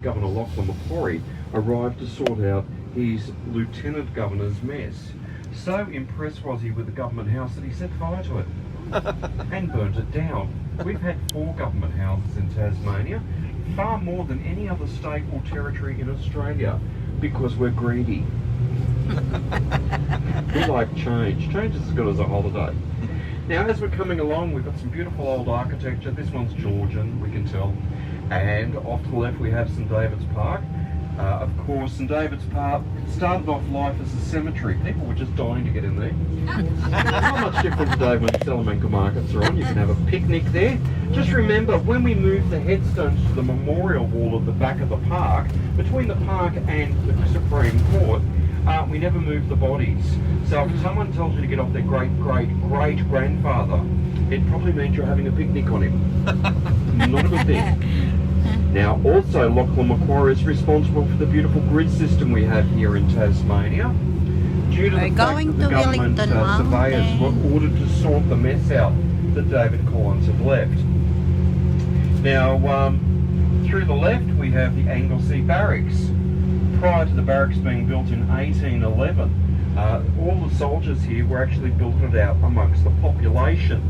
Governor Lachlan Macquarie arrived to sort out his Lieutenant Governor's mess. So impressed was he with the government house that he set fire to it and burnt it down. We've had 4 government houses in Tasmania, far more than any other state or territory in Australia, because we're greedy. We like change. Change is as good as a holiday. Now, as we're coming along, we've got some beautiful old architecture. This one's Georgian, we can tell. And off to the left we have St David's Park. Of course, St David's Park started off life as a cemetery. People were just dying to get in there. Not much different today when Salamanca markets are on. You can have a picnic there. Just remember, when we move the headstones to the memorial wall at the back of the park, between the park and the Supreme Court, we never move the bodies. So if someone tells you to get off their great-great-great-grandfather, it probably means you're having a picnic on him. Not a good thing. Now, also, Lachlan Macquarie is responsible for the beautiful grid system we have here in Tasmania. Due to the fact that the government surveyors were ordered to sort the mess out that David Collins had left. Now, through the left, we have the Anglesea Barracks. Prior to the barracks being built in 1811, all the soldiers here were actually building it out amongst the population.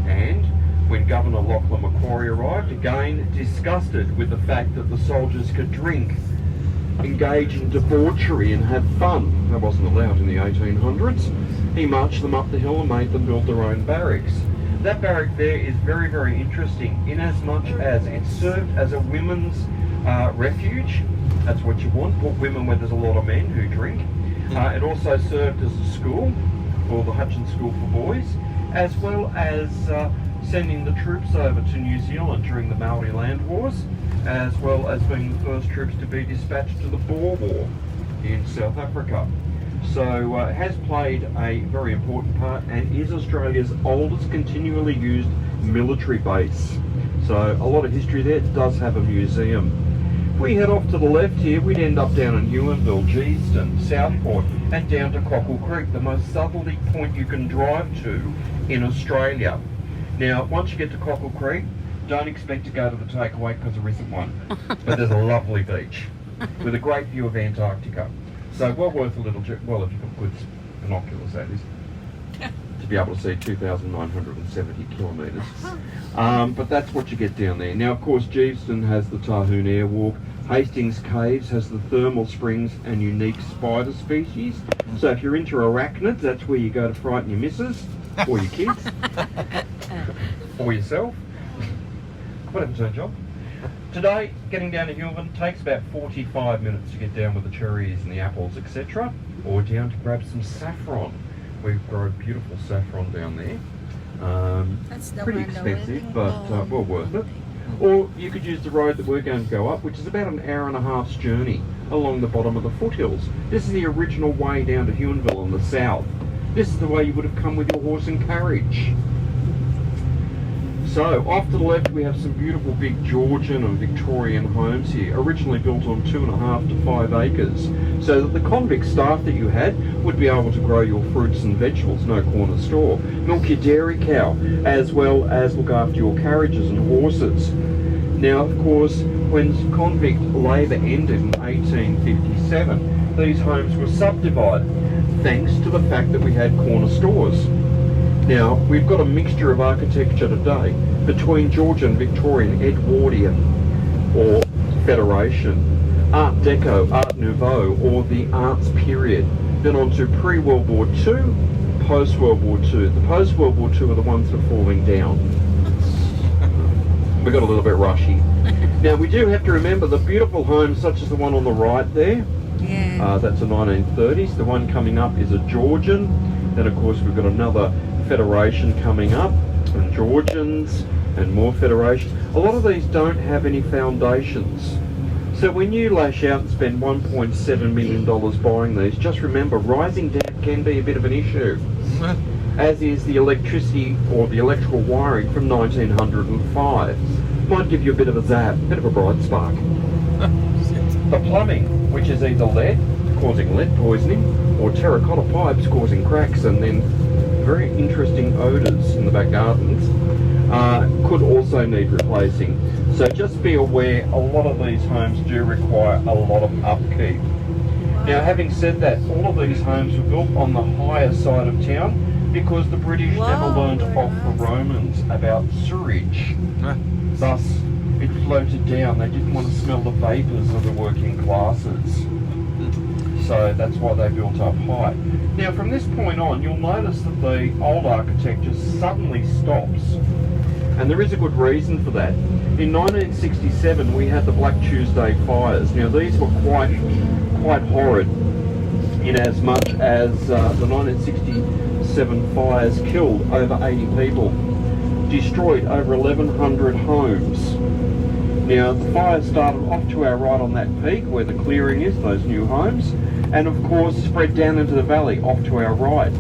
And when Governor Lachlan Macquarie arrived, again disgusted with the fact that the soldiers could drink, engage in debauchery and have fun. That wasn't allowed in the 1800s. He marched them up the hill and made them build their own barracks. That barrack there is very, very interesting in as much as it served as a women's refuge. That's what you want, put women where there's a lot of men who drink. It also served as a school, for the Hutchins School for Boys, as well as sending the troops over to New Zealand during the Maori Land Wars, as well as being the first troops to be dispatched to the Boer War in South Africa. So it has played a very important part and is Australia's oldest continually used military base. So a lot of history there. It does have a museum. If we head off to the left here, we'd end up down in Ewanville, Geeston, Southport, and down to Cockle Creek, the most southerly point you can drive to in Australia. Now, once you get to Cockle Creek, don't expect to go to the takeaway because there isn't one. But there's a lovely beach with a great view of Antarctica. So well worth a little trip, well, if you've got good binoculars, that is, to be able to see 2,970 kilometres. But that's what you get down there. Now, of course, Geeston has the Tarhoon Airwalk. Hastings Caves has the thermal springs and unique spider species. So if you're into arachnids, that's where you go to frighten your missus, or your kids, or yourself. Whatever's her job. Today, getting down to Hobart takes about 45 minutes to get down with the cherries and the apples, etc. Or down to grab some saffron. We've grown beautiful saffron down there. Pretty expensive, but well worth it. Or you could use the road that we're going to go up, which is about an hour and a half's journey along the bottom of the foothills. This is the original way down to Huonville in the south. This is the way you would have come with your horse and carriage. So, off to the left we have some beautiful big Georgian and Victorian homes here, originally built on 2.5 to 5 acres, so that the convict staff that you had would be able to grow your fruits and vegetables, no corner store, milk your dairy cow, as well as look after your carriages and horses. Now, of course, when convict labour ended in 1857, these homes were subdivided, thanks to the fact that we had corner stores. Now, we've got a mixture of architecture today between Georgian, Victorian, Edwardian, or Federation, Art Deco, Art Nouveau, or the Arts period. Then on to pre-World War II, post-World War II. The post-World War II are the ones that are falling down. We got a little bit rushy. Now, we do have to remember the beautiful homes such as the one on the right there. Yeah. That's a 1930s. The one coming up is a Georgian. Then, of course, we've got another Federation coming up, and Georgians, and more Federation. A lot of these don't have any foundations. So when you lash out and spend $1.7 million buying these, just remember, rising debt can be a bit of an issue. As is the electricity or the electrical wiring from 1905. Might give you a bit of a zap, a bit of a bright spark. The plumbing, which is either lead, causing lead poisoning, or terracotta pipes causing cracks and then very interesting odours in the back gardens, could also need replacing. So just be aware, a lot of these homes do require a lot of upkeep. Now, having said that, all of these homes were built on the higher side of town because the British never learned off the Romans about sewage. Thus, it floated down. They didn't want to smell the vapours of the working classes. So that's why they built up high. Now, from this point on, you'll notice that the old architecture suddenly stops. And there is a good reason for that. In 1967, we had the Black Tuesday fires. Now, these were quite horrid, in as much as the 1967 fires killed over 80 people, destroyed over 1,100 homes. Now, the fire started off to our right on that peak where the clearing is, those new homes, and of course spread down into the valley off to our right.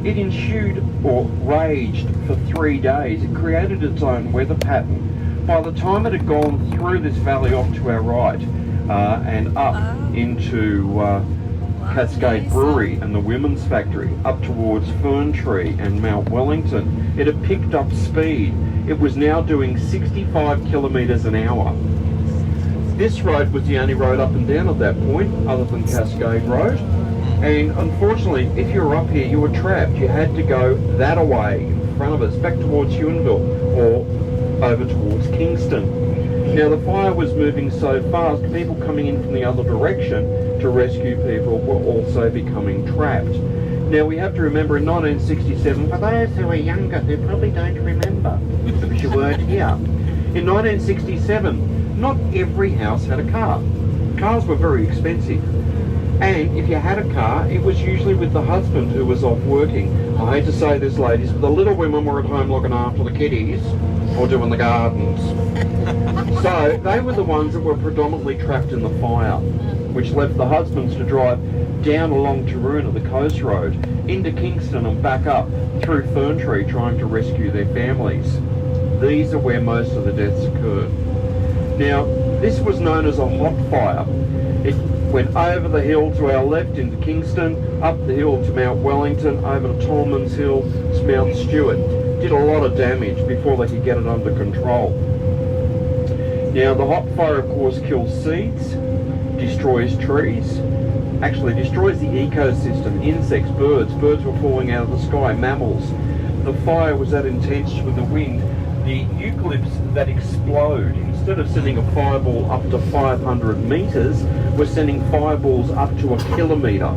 It ensued or raged for 3 days. It created its own weather pattern. By the time it had gone through this valley off to our right and up into Cascade Brewery and the Women's Factory, up towards Fern Tree and Mount Wellington, it had picked up speed. It was now doing 65 kilometres an hour. This road was the only road up and down at that point, other than Cascade Road. And unfortunately, if you were up here, you were trapped. You had to go that away in front of us, back towards Huonville or over towards Kingston. Now, the fire was moving so fast, people coming in from the other direction to rescue people were also becoming trapped. Now, we have to remember in 1967, for those who are younger who probably don't remember, because you weren't here, in 1967, not every house had a car. Cars were very expensive. And if you had a car, it was usually with the husband who was off working. I hate to say this, ladies, but the little women were at home looking after the kiddies or doing the gardens. So they were the ones that were predominantly trapped in the fire, which left the husbands to drive down along Taroona, the coast road, into Kingston and back up through Fern Tree trying to rescue their families. These are where most of the deaths occurred. Now, this was known as a hot fire. It went over the hill to our left into Kingston, up the hill to Mount Wellington, over to Tolman's Hill to Mount Stewart. Did a lot of damage before they could get it under control. Now, the hot fire, of course, kills seeds, destroys trees, actually destroys the ecosystem, insects, birds. Birds were falling out of the sky, mammals. The fire was that intense with the wind. The eucalypts that explode, instead of sending a fireball up to 500 metres, we're sending fireballs up to 1 kilometre.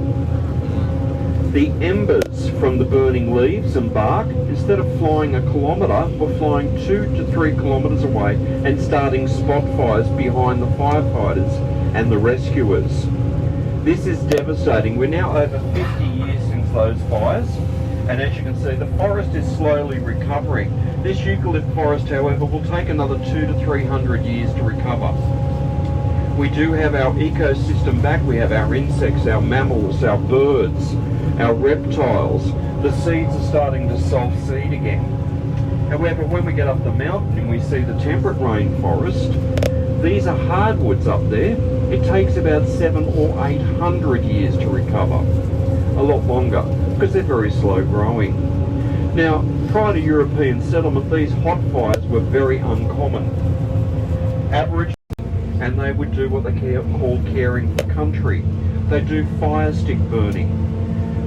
The embers from the burning leaves and bark, instead of flying 1 kilometre, were flying 2 to 3 kilometres away and starting spot fires behind the firefighters and the rescuers. This is devastating. We're now over 50 years since those fires, and as you can see, the forest is slowly recovering. This eucalypt forest, however, will take another 200 to 300 years to recover. We do have our ecosystem back. We have our insects, our mammals, our birds, our reptiles. The seeds are starting to self-seed again. However, when we get up the mountain and we see the temperate rainforest, these are hardwoods up there. It takes about 700 or 800 years to recover. A lot longer, because they're very slow growing. Now, prior to European settlement, these hot fires were very uncommon. Aboriginal, and they would do what they call caring for country. They do fire stick burning.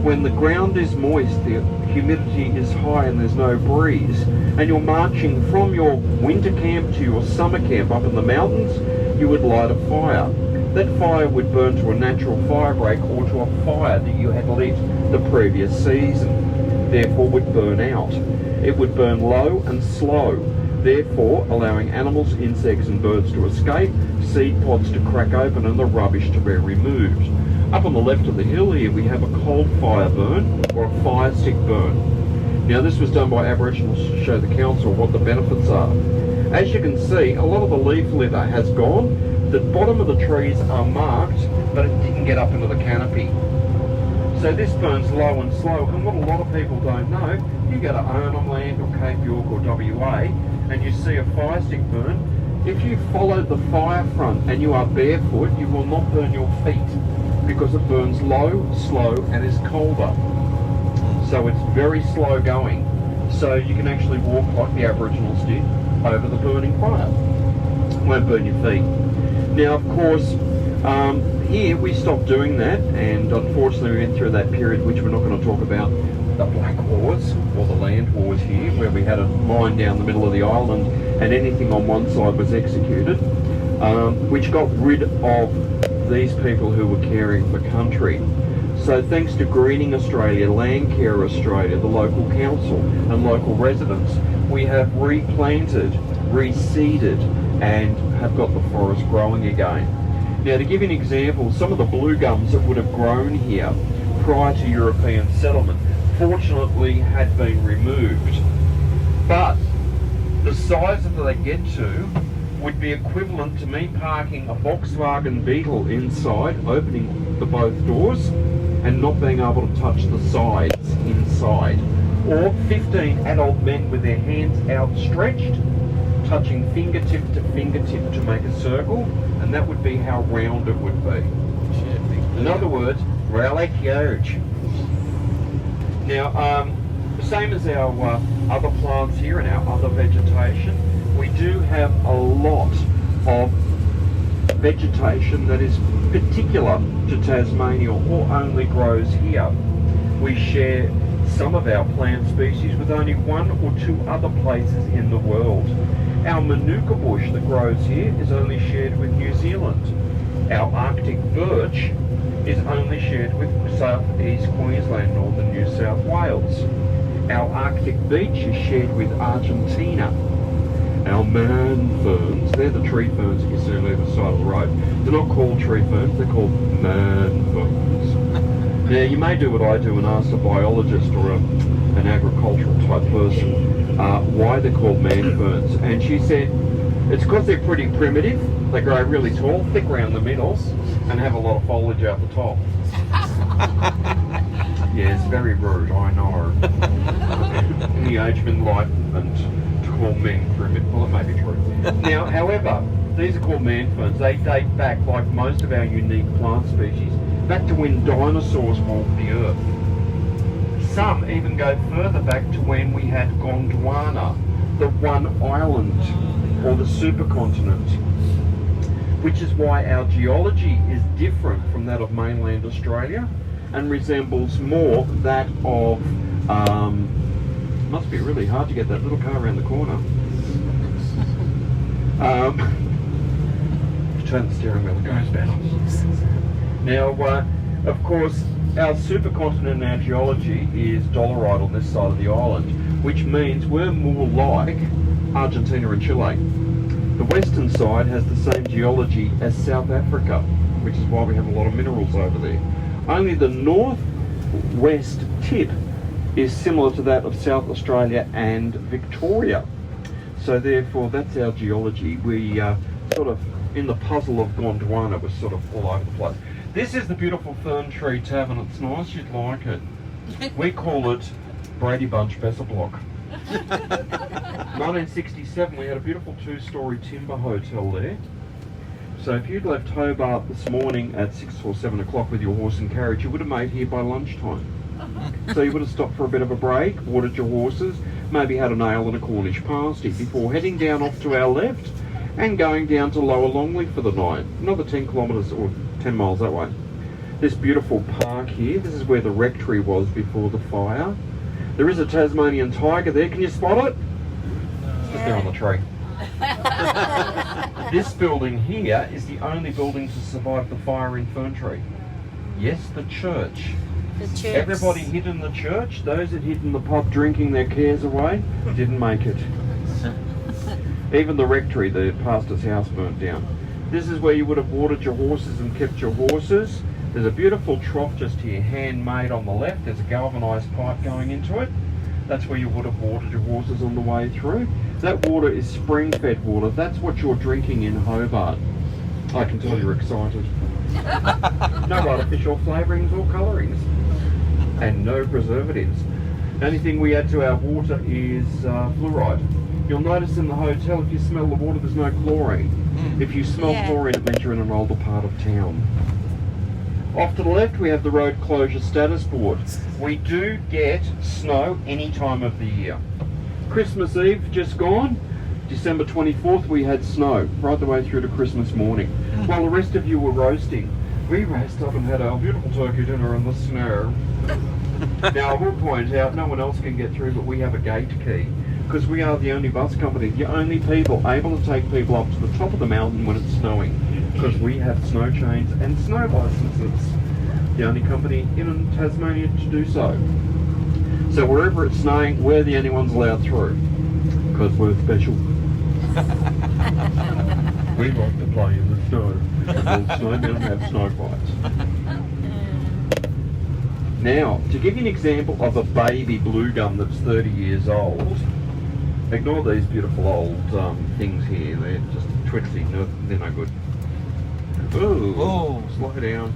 When the ground is moist, the humidity is high and there's no breeze, and you're marching from your winter camp to your summer camp up in the mountains, you would light a fire. That fire would burn to a natural fire break or to a fire that you had lit the previous season, therefore would burn out. It would burn low and slow, therefore allowing animals, insects and birds to escape, seed pods to crack open and the rubbish to be removed. Up on the left of the hill here we have a cold fire burn or a fire stick burn. Now this was done by Aboriginals to show the council what the benefits are. As you can see, a lot of the leaf litter has gone. The bottom of the trees are marked, but it didn't get up into the canopy. So this burns low and slow, and what a lot of people don't know, you go to Arnhem Land or Cape York or WA, and you see a fire stick burn. If you follow the fire front and you are barefoot, you will not burn your feet, because it burns low, slow, and is colder. So it's very slow going. So you can actually walk like the Aboriginals did over the burning fire. won't burn your feet. Now, of course, here we stopped doing that, and unfortunately we went through that period which we're not going to talk about, the Black Wars, or the Land Wars here, where we had a mine down the middle of the island and anything on one side was executed, which got rid of these people who were caring for country. So thanks to Greening Australia, Landcare Australia, the local council and local residents, we have replanted, reseeded and have got the forest growing again. Now, to give you an example, some of the blue gums that would have grown here prior to European settlement fortunately had been removed, but the size that they get to would be equivalent to me parking a Volkswagen Beetle inside, opening the both doors and not being able to touch the sides inside, or 15 adult men with their hands outstretched touching fingertip to fingertip to make a circle, and that would be how round it would be. In other words, really huge. Now, same as our other plants here and our other vegetation, we do have a lot of vegetation that is particular to Tasmania or only grows here. We share some of our plant species with only one or two other places in the world. Our manuka bush that grows here is only shared with New Zealand. Our Arctic birch is only shared with southeast Queensland, northern New South Wales. Our Arctic beech is shared with Argentina. Our man ferns, they're the tree ferns that you see on either side of the road. They're not called tree ferns, they're called man ferns. Now, you may do what I do and ask a biologist or an agricultural type person why they're called man ferns. And she said, it's because they're pretty primitive. They grow really tall, thick around the middle, and have a lot of foliage out the top. Yeah, it's very rude, I know. Any ageman enlightenment to call men primitive. Well, it may be true. Now, however, these are called man ferns. They date back, like most of our unique plant species, back to when dinosaurs walked the earth. Some even go further back to when we had Gondwana, the one island, or the supercontinent, which is why our geology is different from that of mainland Australia and resembles more that of, must be really hard to get that little car around the corner. Turn the steering wheel, it goes better. Now, of course, our supercontinent and our geology is dolerite on this side of the island, which means we're more like Argentina and Chile. The western side has the same geology as South Africa, which is why we have a lot of minerals over there. Only the northwest tip is similar to that of South Australia and Victoria. So therefore, that's our geology. We sort of, in the puzzle of Gondwana, was sort of all over the place. This is the beautiful Fern Tree Tavern. It's nice, you'd like it. We call it Brady Bunch Besser Block. 1967, we had a beautiful two-storey timber hotel there. So if you'd left Hobart this morning at 6 or 7 o'clock with your horse and carriage, you would have made here by lunchtime. So you would have stopped for a bit of a break, watered your horses, maybe had an ale and a Cornish pasty before heading down off to our left and going down to Lower Longley for the night. Another 10 kilometres or 10 miles that way. This beautiful park here, this is where the rectory was before the fire. There is a Tasmanian tiger there. Can you spot it? It's just there on the tree. This building here is the only building to survive the fire in Fern Tree. Yes, the church. The church. Everybody hid in the church. Those that hid in the pub drinking their cares away didn't make it. Even the rectory, the pastor's house, burnt down. This is where you would have watered your horses and kept your horses. There's a beautiful trough just here, handmade on the left. There's a galvanised pipe going into it. That's where you would have watered your horses on the way through. That water is spring-fed water. That's what you're drinking in Hobart. I can tell you're excited. No artificial flavourings or colourings. And no preservatives. The only thing we add to our water is fluoride. You'll notice in the hotel, if you smell the water, there's no chlorine. If you smell chlorine, it means you're in an older part of town. Off to the left, we have the road closure status board. We do get snow any time of the year. Christmas Eve just gone, December 24th we had snow right the way through to Christmas morning. While the rest of you were roasting, we raced up and had our beautiful turkey dinner in the snow. Now I will point out, no one else can get through, but we have a gate key because we are the only bus company, the only people able to take people up to the top of the mountain when it's snowing, because we have snow chains and snow licenses. The only company in Tasmania to do so. So wherever it's snowing, we're the only ones allowed through, because we're special. We like to play in the snow. We'll snow down and have snow fights. Now, to give you an example of a baby blue gum that's 30 years old, ignore these beautiful old things here. They're just twisty. No, they're no good. Ooh, slow down.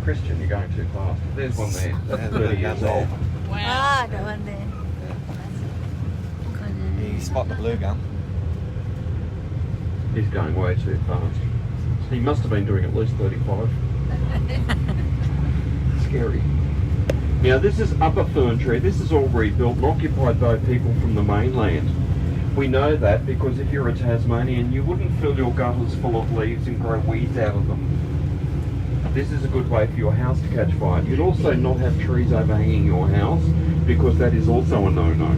Christian, you're going too fast. There's one there. That's 30 years old. Wow. Ah, the one there. You spot the blue gum. He's going way too fast. He must have been doing at least 35. Scary. Now this is Upper Fern Tree. This is all rebuilt and occupied by people from the mainland. We know that because if you're a Tasmanian, you wouldn't fill your gutters full of leaves and grow weeds out of them. This is a good way for your house to catch fire. You'd also not have trees overhanging your house because that is also a no-no.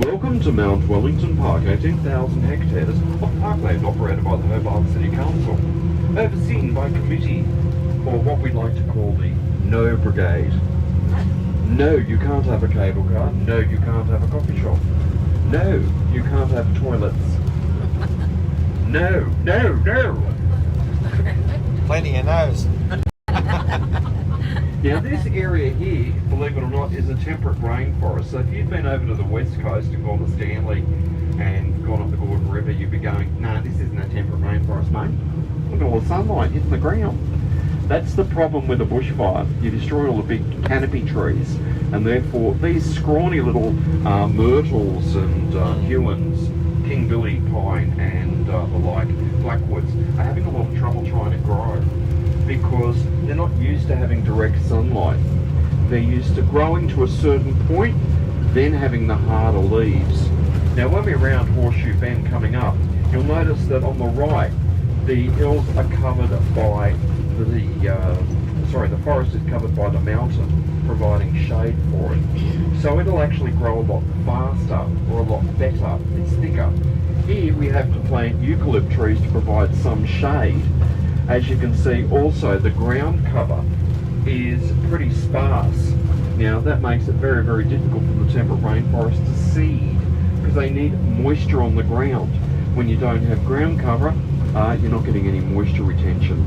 Welcome to Mount Wellington Park, 18,000 hectares of parkland operated by the Hobart City Council, overseen by committee, or what we like to call the No Brigade. No, you can't have a cable car. No, you can't have a coffee shop. No, you can't have toilets. No, no, no. Plenty of no's. Now this area here, believe it or not, is a temperate rainforest. So if you've been over to the west coast and gone to Stanley and gone up the Gordon River, you'd be going, no, this isn't a temperate rainforest, mate. Look at all the sunlight hitting the ground. That's the problem with a bushfire. You destroy all the big canopy trees, and therefore these scrawny little myrtles and hewens, King Billy pine and the like, blackwoods, are having a lot of trouble trying to grow because they're not used to having direct sunlight. They're used to growing to a certain point, then having the harder leaves. Now when we're around Horseshoe Bend coming up, you'll notice that on the right, the hills are covered by the forest is covered by the mountain, providing shade for it. So it'll actually grow a lot faster or a lot better. It's thicker. Here we have to plant eucalypt trees to provide some shade. As you can see, also the ground cover is pretty sparse. Now that makes it very, very difficult for the temperate rainforest to seed because they need moisture on the ground. When you don't have ground cover, you're not getting any moisture retention.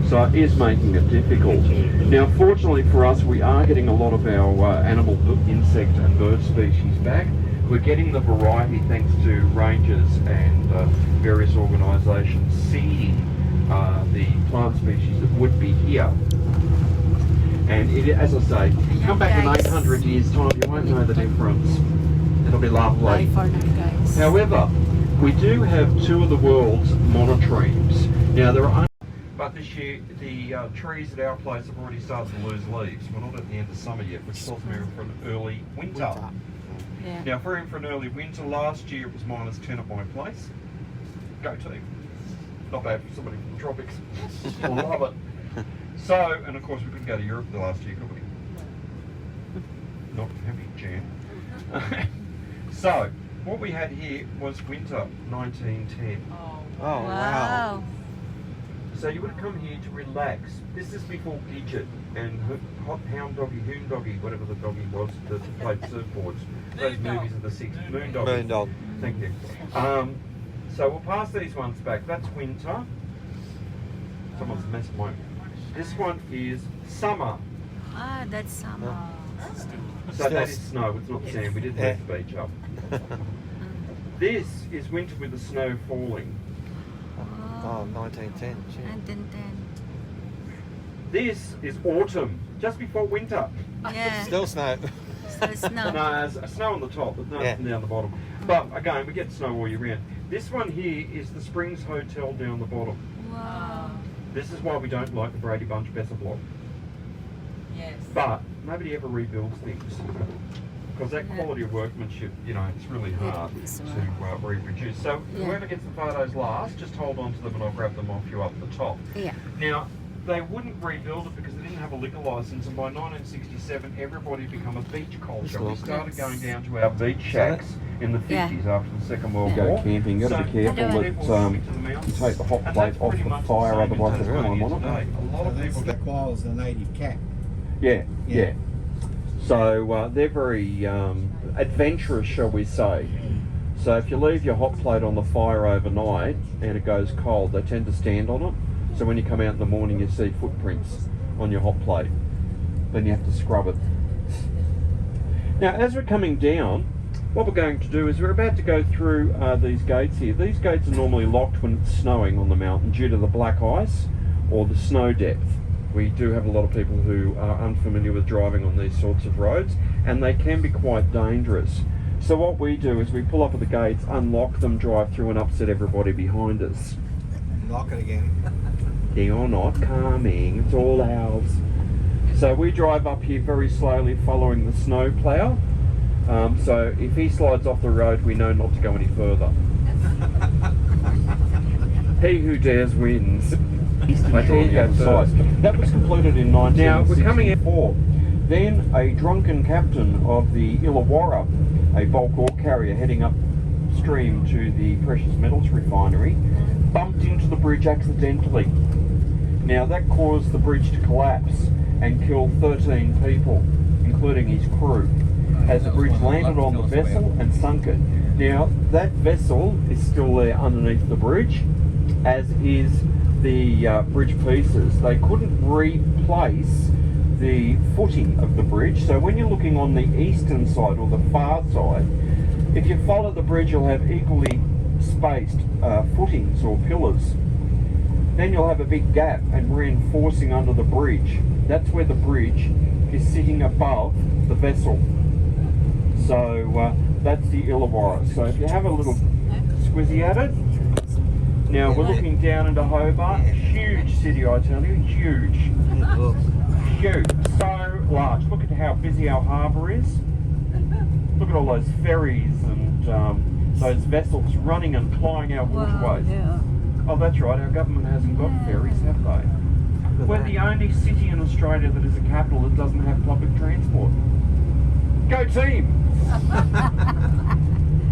So it is making it difficult. Now fortunately for us, we are getting a lot of our animal, insect and bird species back. We're getting the variety thanks to rangers and various organisations seeding the plant species that would be here. And it, as I say, come back in 800 years time, you won't know the difference. It'll be lovely. However, we do have two of the world's monotremes. Now there are, but this year the trees at our place have already started to lose leaves. We're not at the end of summer yet, which tells me we're in for an early winter. Yeah. Now if we're in for an early winter, last year it was -10 at my place. Go team. Not bad for somebody from the tropics. I love it. So, and of course we couldn't go to Europe the last year, could we? Not heavy jam. So, what we had here was winter 1910. Oh, wow. So you would have come here to relax. This is before Gidget and Hound Doggy, Hoon Doggy, whatever the doggy was that played surfboards. Those movies of the 60s. Moon Doggy. Moon Dog. Thank you. So we'll pass these ones back. That's winter. Someone's messed my... This one is summer. Ah, that's summer. So that is snow, it's not sand. We didn't have the beach up. This is winter with the snow falling. Oh, 1910. Gee. 1910. This is autumn, just before winter. Yeah. Still snow. So snow. No, there's snow on the top, but nothing down the bottom. But again, we get snow all year round. This one here is the Springs Hotel down the bottom. Wow. This is why we don't like the Brady Bunch Besser block. Yes. But nobody ever rebuilds things. because that quality of workmanship, you know, it's really hard to reproduce. So whoever gets the photos last, just hold on to them and I'll grab them off you up the top. Yeah. Now, they wouldn't rebuild it because they didn't have a liquor license, and by 1967 everybody had become a beach culture. We started going down to our beach shacks in the 50s after the Second World War. Go camping, you've got to be careful that you take the hot plate off the fire, otherwise there's flame on it. A lot of people That requires the native cat. Yeah. So they're very adventurous, shall we say. So if you leave your hot plate on the fire overnight and it goes cold, they tend to stand on it. So when you come out in the morning, you see footprints on your hot plate. Then you have to scrub it. Now, as we're coming down, what we're going to do is we're about to go through these gates here. These gates are normally locked when it's snowing on the mountain due to the black ice or the snow depth. We do have a lot of people who are unfamiliar with driving on these sorts of roads, and they can be quite dangerous. So what we do is we pull up at the gates, unlock them, drive through and upset everybody behind us. Lock it again. You're not coming, it's all ours. So we drive up here very slowly following the snow plough. So if he slides off the road, we know not to go any further. He who dares wins. I dare you go first. That was completed in 1964. Now we're coming in. Then a drunken captain of the Illawarra, a bulk ore carrier heading upstream to the precious metals refinery, bumped into the bridge accidentally. Now that caused the bridge to collapse and kill 13 people, including his crew, as the bridge landed on the vessel and sunk it. Now that vessel is still there underneath the bridge, as is the bridge pieces. They couldn't replace the footing of the bridge, so when you're looking on the eastern side or the far side, if you follow the bridge you'll have equally spaced footings or pillars. Then you'll have a big gap and reinforcing under the bridge. That's where the bridge is sitting above the vessel. So that's the Illawarra. So if you have a little squizzy at it. Now we're looking down into Hobart. Huge city, I tell you, huge. Huge, so large. Look at how busy our harbour is. Look at all those ferries and those vessels running and plying our waterways. Oh, that's right, our government hasn't got ferries, have they? We're the only city in Australia that is a capital that doesn't have public transport. Go team!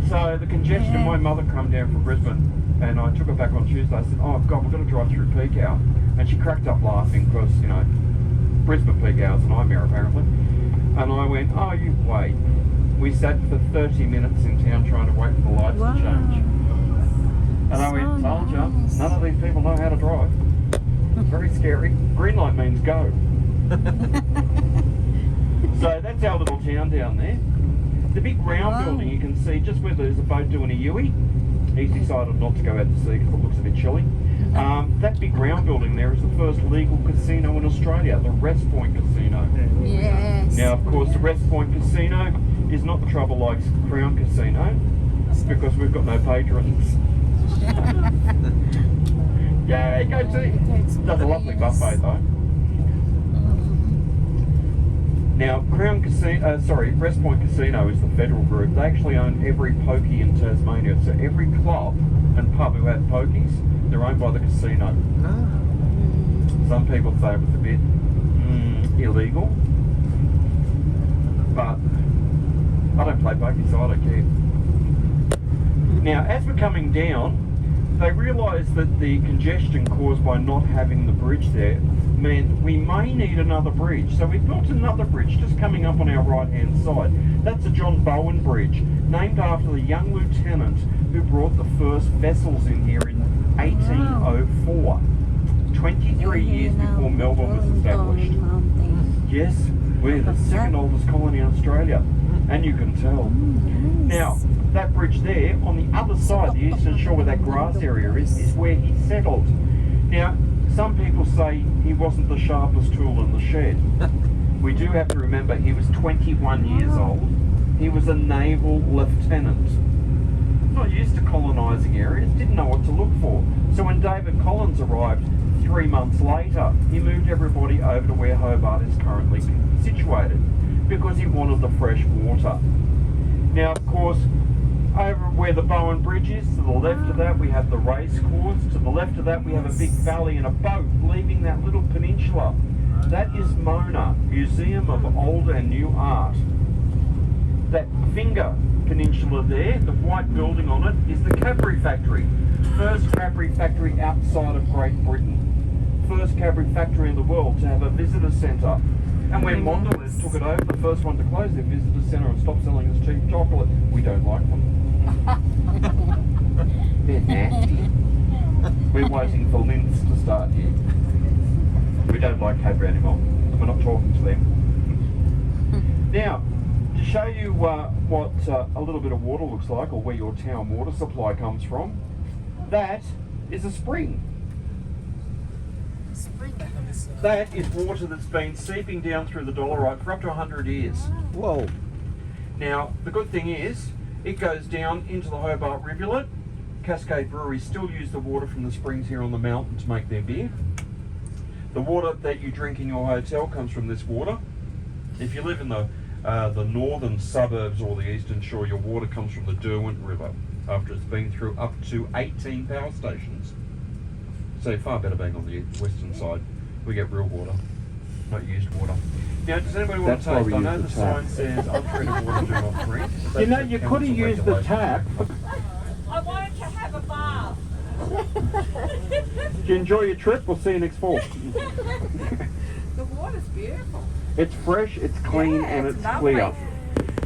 So the congestion, my mother come down from Brisbane and I took her back on Tuesday. I said, oh God, we've got to drive through peak hour. And she cracked up laughing because, you know, Brisbane peak hour's a nightmare apparently. And I went, oh, you wait. We sat for 30 minutes in town trying to wait for the lights to change. And I went, told ya, none of these people know how to drive. Very scary. Green light means go. So that's our little town down there. The big round building you can see just where there's a boat doing a Yui. He's decided not to go out to sea because it looks a bit chilly. That big round building there is the first legal casino in Australia, the Rest Point Casino. Yes. Now, of course, the Rest Point Casino is not the trouble like Crown Casino because we've got no patrons. Yay, go see! Does a lovely buffet though. Now, Rest Point Casino is the federal group. They actually own every pokey in Tasmania. So every club and pub who have pokies, they're owned by the casino. Some people say it was a bit illegal, but I don't play pokies, so I don't care. Now, as we're coming down, they realised that the congestion caused by not having the bridge there meant we may need another bridge. So we built another bridge just coming up on our right hand side. That's the John Bowen Bridge, named after the young lieutenant who brought the first vessels in here in 1804, 23 years before Melbourne was established. Yes, we're the second oldest colony in Australia, and you can tell. Now, that bridge there, on the other side, the eastern shore where that grass area is where he settled. Now, some people say he wasn't the sharpest tool in the shed. We do have to remember he was 21 years old. He was a naval lieutenant. Not used to colonising areas, didn't know what to look for. So when David Collins arrived 3 months later, he moved everybody over to where Hobart is currently situated. because he wanted the fresh water. Now, of course, over where the Bowen Bridge is, to the left of that we have the race course. To the left of that we have a big valley and a boat leaving that little peninsula. That is Mona, Museum of Old and New Art. That finger peninsula there, the white building on it, is the Cadbury factory. First Cadbury factory outside of Great Britain. First Cadbury factory in the world to have a visitor centre. And when Mondelez took it over, the first one to close their visitor centre and stop selling us cheap chocolate. We don't like them. They're nasty. We're waiting for Linz to start here. We don't like Cadbury anymore. We're not talking to them. Now, to show you what a little bit of water looks like, or where your town water supply comes from, that is a spring. That is water that's been seeping down through the dolerite for up to 100 years. Whoa. Now, the good thing is, it goes down into the Hobart rivulet. Cascade Brewery still use the water from the springs here on the mountain to make their beer. The water that you drink in your hotel comes from this water. If you live in the northern suburbs or the eastern shore, your water comes from the Derwent River after it's been through up to 18 power stations. So far better being on the western side. We get real water, not used water. Now, does anybody want to taste? I know the sign says untreated water do not drink. You know, you could have used the tap. I wanted to have a bath. Did you enjoy your trip? We'll see you next fall. The water's beautiful. It's fresh, it's clean, Yeah, and it's it's lovely. clear.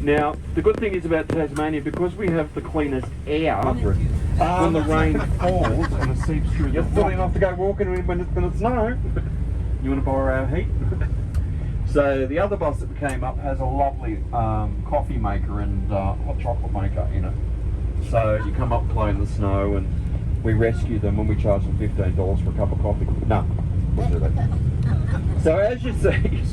Now, the good thing is about Tasmania, because we have the cleanest air, when the rain falls and it seeps through, you're silly enough to go walking when it's snow. You want to borrow our heat? So the other bus that came up has a lovely coffee maker and hot chocolate maker in it. So you come up, play in the snow, and we rescue them and we charge them $15 for a cup of coffee. No, we'll do that. So as you see,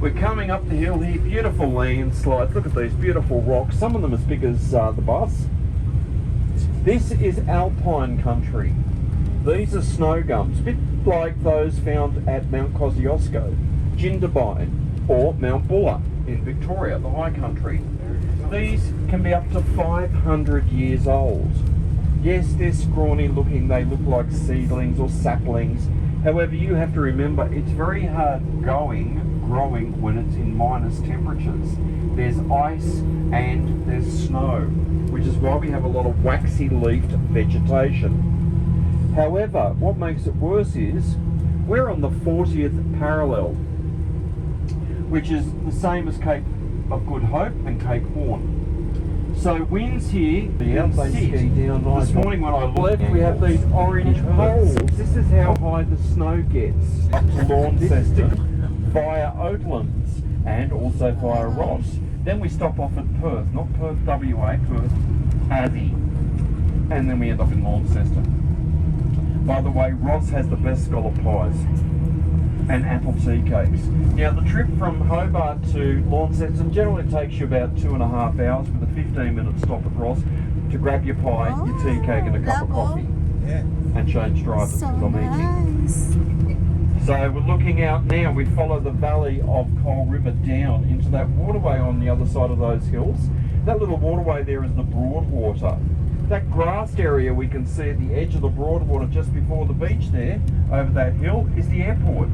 we're coming up the hill here, beautiful landslides. Look at these beautiful rocks, some of them as big as the bus. This is alpine country. These are snow gums, a bit like those found at Mount Kosciuszko, Jindabyne, or Mount Buller in Victoria, the high country. These can be up to 500 years old. Yes, they're scrawny looking, they look like seedlings or saplings. However, you have to remember, it's very hard growing when it's in minus temperatures. There's ice and there's snow, which is why we have a lot of waxy leafed vegetation. However, what makes it worse is we're on the 40th parallel, which is the same as Cape of Good Hope and Cape Horn. So winds here, this morning when I looked, we have these orange poles. This is how high the snow gets up to Launceston via Oatlands and also via Ross. Then we stop off at Perth, not Perth WA, Perth Tassie, and then we end up in Launceston. By the way, Ross has the best scallop pies and apple tea cakes. Now the trip from Hobart to Launceston generally takes you about 2.5 hours with a 15-minute stop at Ross to grab your pie, your tea cake and a cup of coffee and change drivers because I'm eating. So we're looking out now, we follow the valley of Coal River down into that waterway on the other side of those hills. That little waterway there is the Broadwater. That grassed area we can see at the edge of the Broadwater just before the beach there, over that hill, is the airport.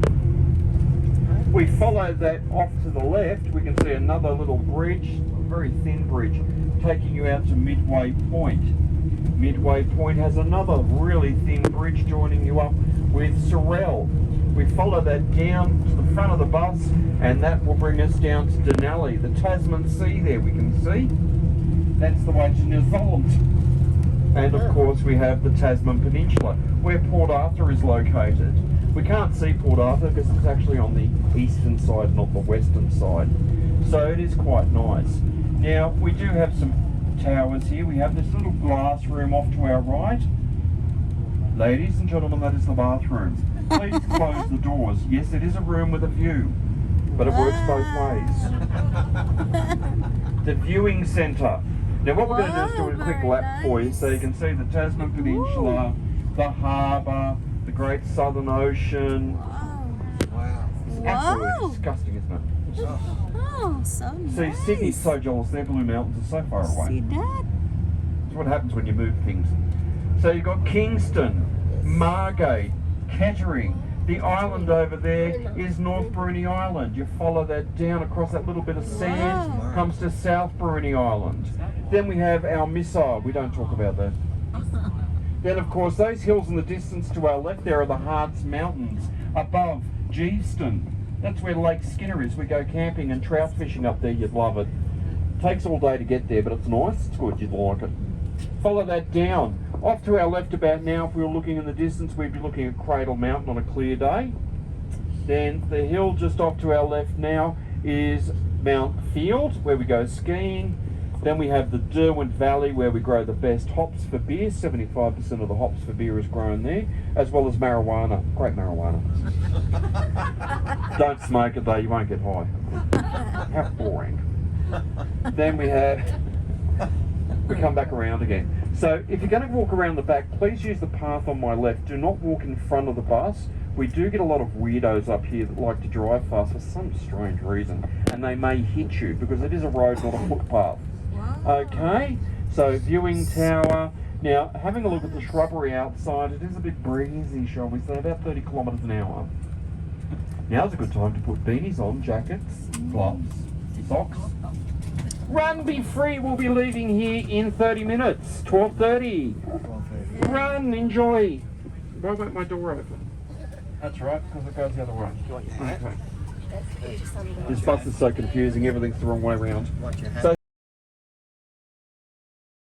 We follow that off to the left, we can see another little bridge, a very thin bridge, taking you out to Midway Point. Midway Point has another really thin bridge joining you up with Sorell. We follow that down to the front of the bus and that will bring us down to Denali, the Tasman Sea there we can see. That's the way to New Zealand. And of course we have the Tasman Peninsula, where Port Arthur is located. We can't see Port Arthur because it's actually on the eastern side, not the western side. So it is quite nice. Now we do have some towers here. We have this little glass room off to our right. Ladies and gentlemen, that is the bathroom. Please close the doors. Yes, it is a room with a view, but it works both ways. The viewing centre. Now what we're going to do is do a quick lap for you so you can see the Tasman Peninsula, the harbour, the Great Southern Ocean. Wow. It's absolutely disgusting, isn't it? Oh, so nice. See, Sydney's so jealous. Their Blue Mountains are so far away. See that? That's what happens when you move things. So you've got Kingston, Margate, Kettering. The island over there is North Bruny Island. You follow that down across that little bit of sand, Wow. comes to South Bruny Island. Then we have our missile. We don't talk about that. Then, of course, those hills in the distance to our left there are the Harts Mountains above Geeston. That's where Lake Skinner is. We go camping and trout fishing up there. You'd love it. Takes all day to get there, but it's nice. It's good. You'd like it. Follow that down. Off to our left about now, if we were looking in the distance, we'd be looking at Cradle Mountain on a clear day. Then the hill just off to our left now is Mount Field, where we go skiing. Then we have the Derwent Valley, where we grow the best hops for beer. 75% of the hops for beer is grown there, as well as marijuana. Great marijuana. Don't smoke it though, you won't get high. How boring. Then we come back around again. So if you're going to walk around the back, please use the path on my left. Do not walk in front of the bus. We do get a lot of weirdos up here that like to drive fast for some strange reason, and they may hit you because it is a road, not a footpath. Okay, so viewing tower. Now, having a look at the shrubbery outside, it is a bit breezy, shall we say, about 30 kilometres an hour. Now's a good time to put beanies on, jackets, gloves, socks. Run, be free, we'll be leaving here in 30 minutes, 12:30. 12:30. Run, enjoy. Why won't my door open? That's right, because it goes the other way. You want your hat? Okay. This bus is so confusing, everything's the wrong way around. Want your hat? So